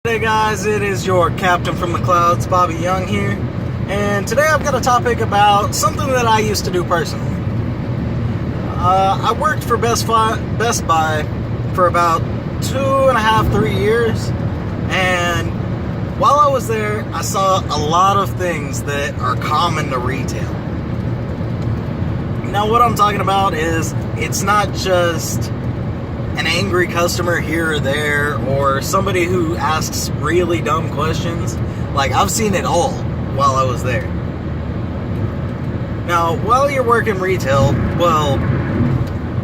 Hey guys, it is your captain from the clouds, Bobby Young here, and today I've got a topic about something that I used to do personally. I worked for Best Buy for about 2.5, 3 years, and while I was there, I saw a lot of things that are common to retail. Now, what I'm talking about is, it's not just an angry customer here or there, or somebody who asks really dumb questions. Like, I've seen it all while I was there. Now, while you're working retail, well,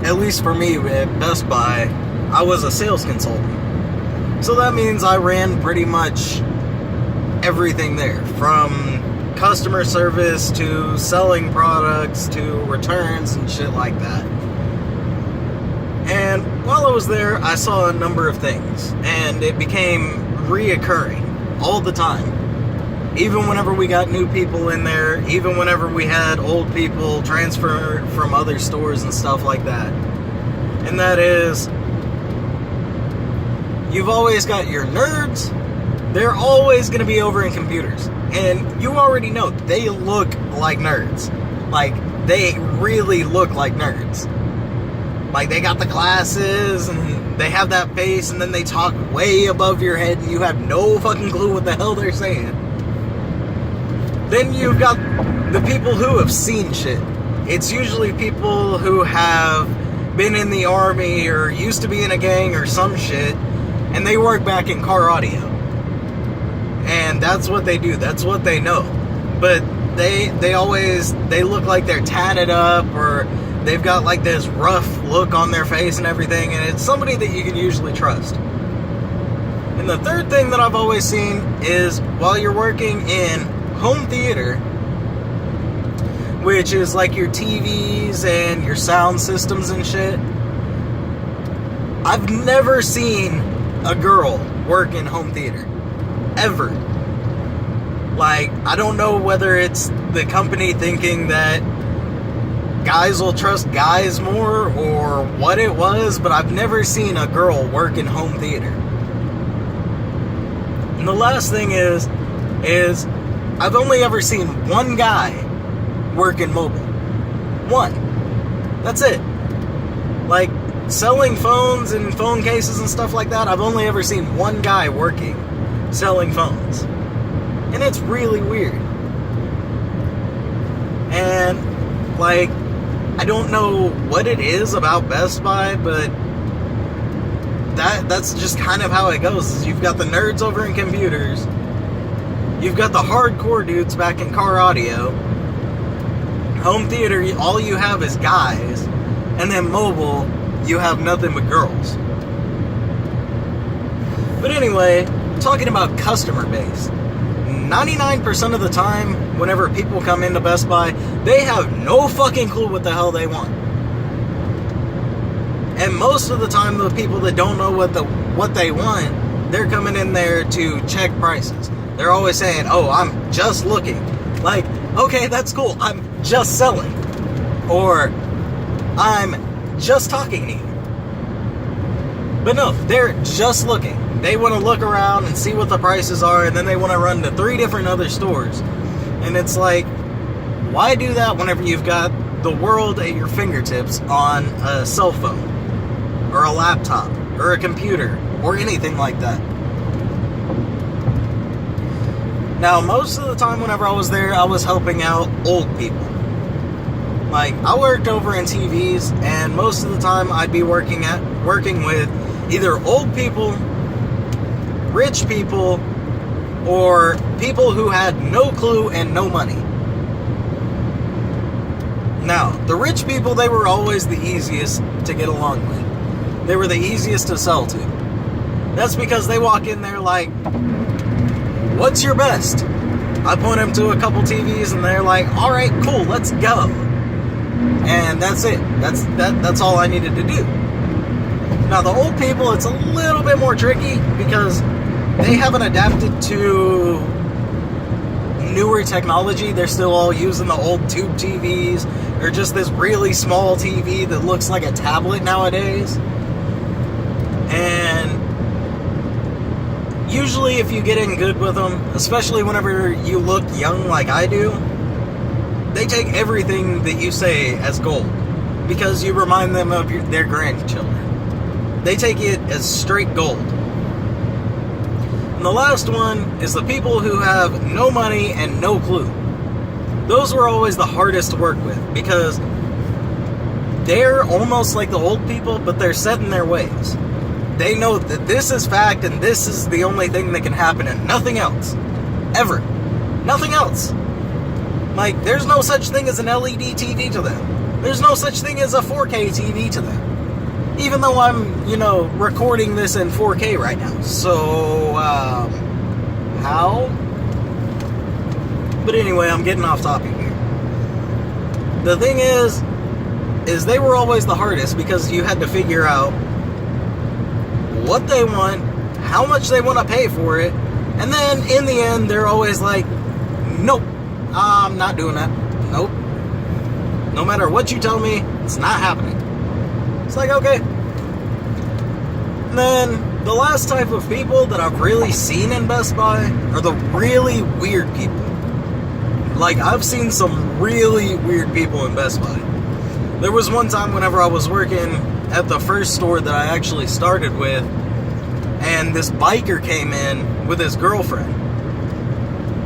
at least for me at Best Buy, I was a sales consultant. So that means I ran pretty much everything there, from customer service to selling products to returns and shit like that. And while I was there, I saw a number of things, and it became reoccurring all the time. Even whenever we got new people in there, even whenever we had old people transfer from other stores and stuff like that. And that is, you've always got your nerds. They're always going to be over in computers. And you already know, they look like nerds. Like, they really look like nerds. Like, they got the glasses, and they have that face, and then they talk way above your head, and you have no fucking clue what the hell they're saying. Then you've got the people who have seen shit. It's usually people who have been in the army, or used to be in a gang, or some shit, and they work back in car audio. And that's what they do, that's what they know. But they look like they're tatted up, or they've got like this rough look on their face and everything, and it's somebody that you can usually trust. And the third thing that I've always seen is, while you're working in home theater, which is like your TVs and your sound systems and shit, I've never seen a girl work in home theater. Ever. Like, I don't know whether it's the company thinking that guys will trust guys more, or what it was, but I've never seen a girl work in home theater. And the last thing is I've only ever seen one guy work in mobile. One. That's it. Like, selling phones and phone cases and stuff like that, I've only ever seen one guy working, selling phones. And it's really weird. And, like, I don't know what it is about Best Buy, but that's just kind of how it goes. You've got the nerds over in computers, you've got the hardcore dudes back in car audio, home theater, all you have is guys, and then mobile, you have nothing but girls. But anyway, talking about customer base, 99% of the time, whenever people come into Best Buy, they have no fucking clue what the hell they want. And most of the time, the people that don't know what they want, they're coming in there to check prices. They're always saying, "Oh, I'm just looking." Like, okay, that's cool. I'm just selling. Or, I'm just talking to you. But no, they're just looking. They want to look around and see what the prices are, and then they want to run to 3 different other stores. And it's like, why do that whenever you've got the world at your fingertips on a cell phone, or a laptop, or a computer, or anything like that? Now, most of the time whenever I was there, I was helping out old people. Like, I worked over in TVs, and most of the time I'd be working with either old people, rich people, or people who had no clue and no money. Now, the rich people, they were always the easiest to get along with. They were the easiest to sell to. That's because they walk in there like, "What's your best?" I point them to a couple TVs, and they're like, "Alright, cool, let's go." And that's it. That's all I needed to do. Now, the old people, it's a little bit more tricky, because they haven't adapted to newer technology. They're still all using the old tube TVs, or just this really small TV that looks like a tablet nowadays. And usually if you get in good with them, especially whenever you look young like I do, they take everything that you say as gold because you remind them of their grandchildren. They take it as straight gold. And the last one is the people who have no money and no clue. Those were always the hardest to work with because they're almost like the old people, but they're set in their ways. They know that this is fact and this is the only thing that can happen and nothing else. Ever. Nothing else. Like, there's no such thing as an LED TV to them. There's no such thing as a 4K TV to them. Even though I'm, recording this in 4K right now. So, how? But anyway, I'm getting off topic here. The thing is they were always the hardest because you had to figure out what they want, how much they want to pay for it, and then in the end, they're always like, nope, I'm not doing that. Nope. No matter what you tell me, it's not happening. It's like, okay. And then the last type of people that I've really seen in Best Buy are the really weird people. Like, I've seen some really weird people in Best Buy. There was one time whenever I was working at the first store that I actually started with, and this biker came in with his girlfriend.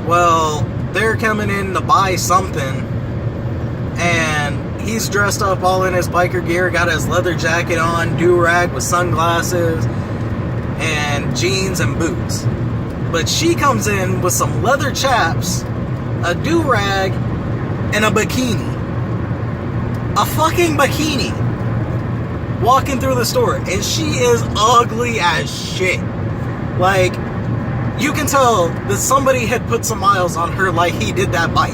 Well, they're coming in to buy something, and he's dressed up all in his biker gear, got his leather jacket on, do-rag with sunglasses, and jeans and boots. But she comes in with some leather chaps, a do-rag, and a bikini. A fucking bikini. Walking through the store, and she is ugly as shit. Like, you can tell that somebody had put some miles on her like he did that bike.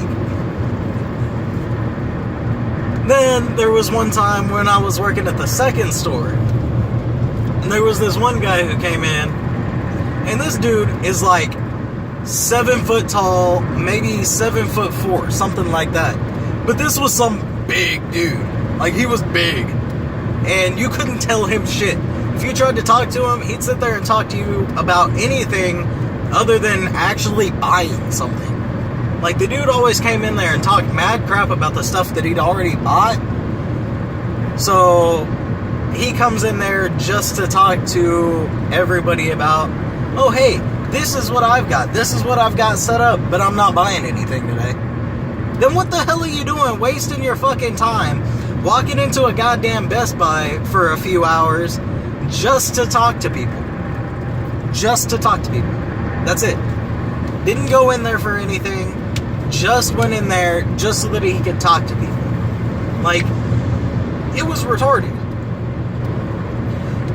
Then there was one time when I was working at the second store, and there was this one guy who came in, and this dude is like 7 foot tall, maybe 7'4", something like that. But this was some big dude. Like, he was big. And you couldn't tell him shit. If you tried to talk to him, he'd sit there and talk to you about anything other than actually buying something. Like, the dude always came in there and talked mad crap about the stuff that he'd already bought. So, he comes in there just to talk to everybody about, oh, hey, this is what I've got. This is what I've got set up, but I'm not buying anything today. Then what the hell are you doing wasting your fucking time walking into a goddamn Best Buy for a few hours just to talk to people? Just to talk to people. That's it. Didn't go in there for anything. Just went in there just so that he could talk to people. Like, it was retarded.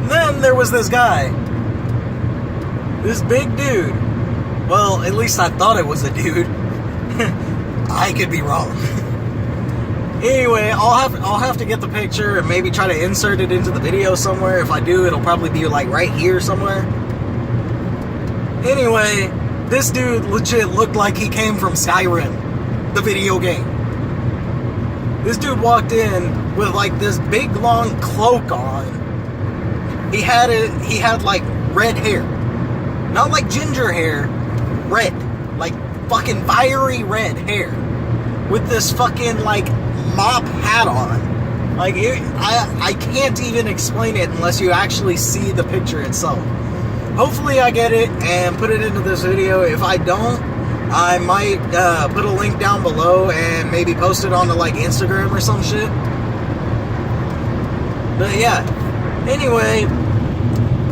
Then there was this guy. This big dude. Well, at least I thought it was a dude. I could be wrong. Anyway, I'll have to get the picture and maybe try to insert it into the video somewhere. If I do, it'll probably be like right here somewhere. Anyway, this dude legit looked like he came from Skyrim, the video game. This dude walked in with like this big long cloak on. He had like red hair. Not like ginger hair, red. Like fucking fiery red hair. With this fucking like mop hat on. Like, I can't even explain it unless you actually see the picture itself. Hopefully I get it and put it into this video. If I don't, I might put a link down below and maybe post it onto like Instagram or some shit. But yeah, anyway,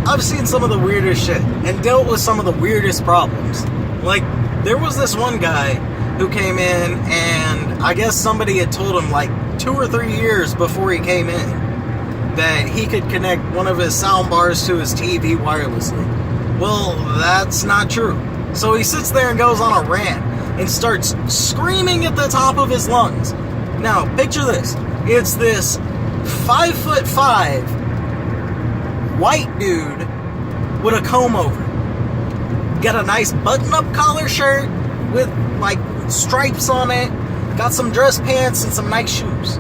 I've seen some of the weirdest shit and dealt with some of the weirdest problems. Like, there was this one guy who came in, and I guess somebody had told him like 2 or 3 years before he came in that he could connect one of his sound bars to his TV wirelessly. Well, that's not true. So he sits there and goes on a rant and starts screaming at the top of his lungs. Now, picture this. It's this 5'5" white dude with a comb over. Got a nice button-up collar shirt with like stripes on it. Got some dress pants and some nice shoes.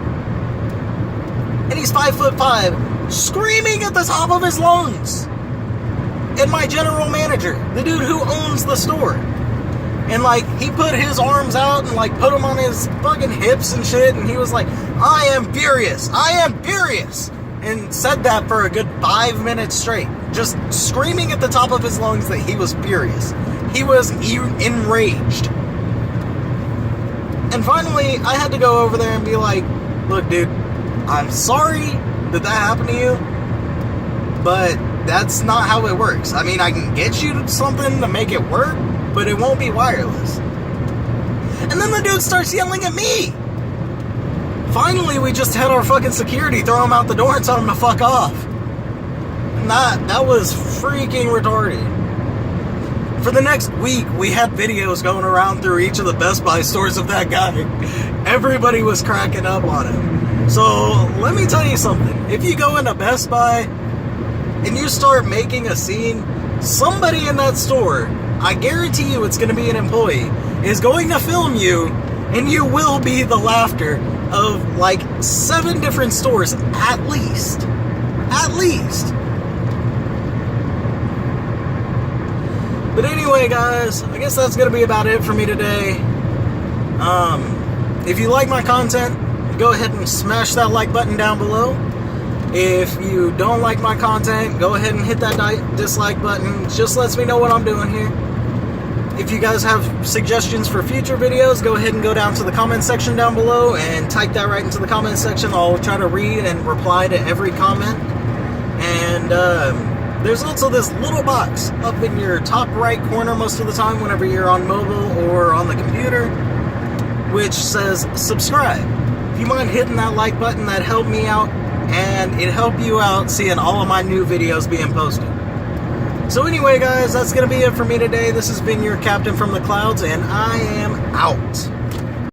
And he's 5'5", screaming at the top of his lungs. and my general manager, the dude who owns the store. And like, he put his arms out and like put them on his fucking hips and shit, and he was like, I am furious, and said that for a good 5 minutes straight, just screaming at the top of his lungs that he was furious. He was enraged. And finally, I had to go over there and be like, look, dude, I'm sorry that happened to you, but that's not how it works. I mean, I can get you something to make it work, but it won't be wireless. And then the dude starts yelling at me. Finally, we just had our fucking security throw him out the door and tell him to fuck off. And that was freaking retarded. For the next week, we had videos going around through each of the Best Buy stores of that guy. Everybody was cracking up on him. So, let me tell you something. If you go into Best Buy and you start making a scene, somebody in that store, I guarantee you it's going to be an employee, is going to film you, and you will be the laughter of like 7 different stores at least. At least. But anyway, guys, I guess that's going to be about it for me today. If you like my content, go ahead and smash that like button down below. If you don't like my content, go ahead and hit that dislike button. It just lets me know what I'm doing here. If you guys have suggestions for future videos, go ahead and go down to the comment section down below and type that right into the comment section. I'll try to read and reply to every comment. And there's also this little box up in your top right corner most of the time whenever you're on mobile or on the computer, which says subscribe. If you mind hitting that like button, that helped me out, and it helped you out seeing all of my new videos being posted. So anyway, guys, that's going to be it for me today. This has been your Captain from the Clouds, and I am out.